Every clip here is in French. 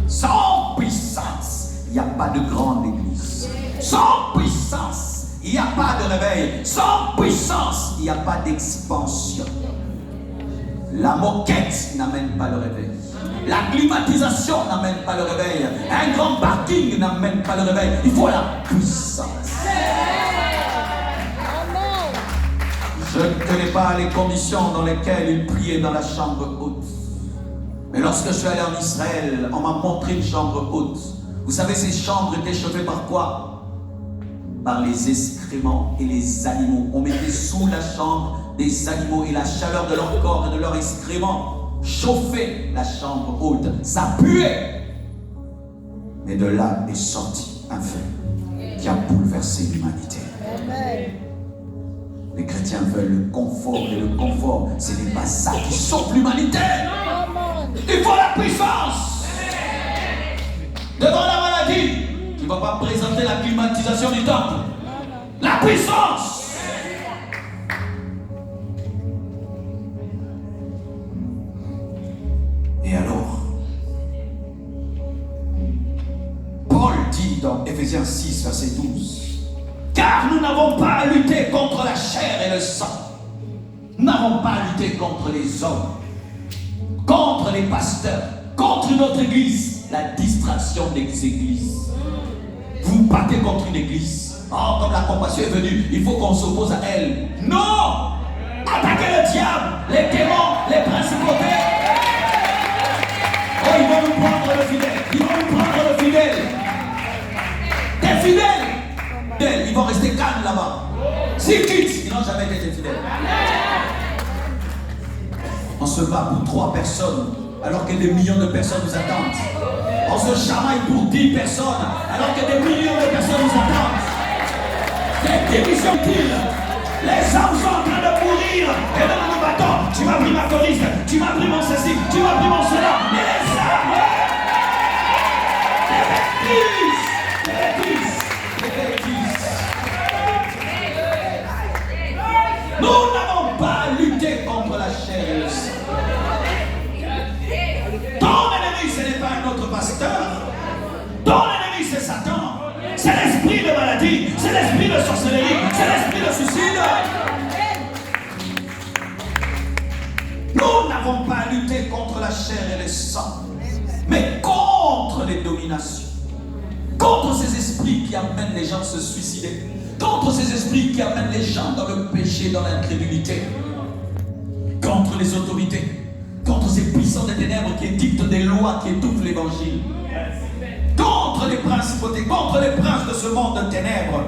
Sans puissance, il n'y a pas de grande église. Sans puissance, il n'y a pas de réveil. Sans puissance, il n'y a pas d'expansion. La moquette n'amène pas le réveil. La climatisation n'amène pas le réveil. Un grand parking n'amène pas le réveil. Il faut la puissance. Je ne connais pas les conditions dans lesquelles il priait dans la chambre haute. Mais lorsque je suis allé en Israël, on m'a montré une chambre haute. Vous savez, ces chambres étaient chauffées par quoi? Par les excréments et les animaux. On mettait sous la chambre des animaux et la chaleur de leur corps et de leur excréments chauffait la chambre haute. Ça puait. Mais de là est sorti un feu qui a bouleversé l'humanité. Les chrétiens veulent le confort et le confort, ce n'est pas ça qui sauve l'humanité. Il faut la puissance. Devant la maladie, tu ne vas pas présenter la climatisation du temple. La puissance. Et alors, Paul dit dans Éphésiens 6, verset 12, car nous n'avons pas à lutter contre la chair et le sang. Nous n'avons pas à lutter contre les hommes, contre les pasteurs, contre notre église. La distraction des églises. Vous battez contre une église. Oh, comme la compassion est venue, il faut qu'on s'oppose à elle. Non! Attaquez le diable, les démons, les principautés. Oh, ils vont nous prendre le fidèle. Ils vont nous prendre le fidèle. Des fidèles. Ils vont rester calmes là-bas. S'ils quittent, ils n'ont jamais été fidèles. On se bat pour 3 personnes alors que des millions de personnes nous attendent. On se chamaille pour 10 personnes alors que des millions de personnes nous attendent. Des divisions utiles. Les hommes sont en train de mourir et nous nous battons. Tu m'as pris ma choriste, tu m'as pris mon ceci, tu m'as pris mon cela. Mais les hommes, les bêtises. Nous n'avons pas à lutter contre la chair et le sang. Ton ennemi, ce n'est pas un autre pasteur. Ton ennemi, c'est Satan. C'est l'esprit de maladie. C'est l'esprit de sorcellerie. C'est l'esprit de suicide. Nous n'avons pas à lutter contre la chair et le sang, mais contre les dominations. Contre ces esprits qui amènent les gens à se suicider. Contre ces esprits qui amènent les gens dans le péché, dans l'incrédulité. Contre les autorités. Contre ces puissants des ténèbres qui dictent des lois qui étouffent l'évangile. Contre les principautés, contre les princes de ce monde de ténèbres.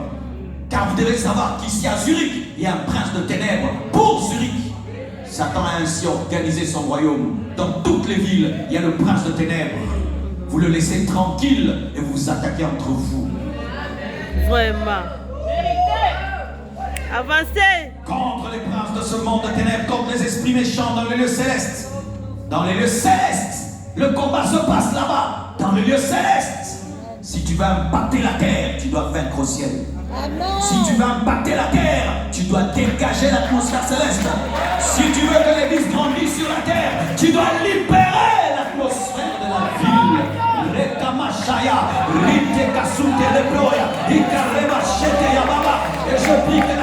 Car vous devez savoir qu'ici à Zurich, il y a un prince de ténèbres. Pour Zurich, Satan a ainsi organisé son royaume. Dans toutes les villes, il y a le prince de ténèbres. Vous le laissez tranquille et vous vous attaquez entre vous. Vraiment. Avancez. Contre les princes de ce monde de ténèbres, contre les esprits méchants dans les lieux célestes. Dans les lieux célestes, le combat se passe là-bas, dans les lieux célestes. Si tu veux impacter la terre, tu dois vaincre au ciel. Amen. Si tu veux impacter la terre, tu dois dégager l'atmosphère céleste. Si tu veux que l'église grandisse sur la terre, tu dois libérer l'atmosphère de la ville. Rekamashaya, Rite Kasute Rebroya, Ikareba Shete Yababa. Et je prie que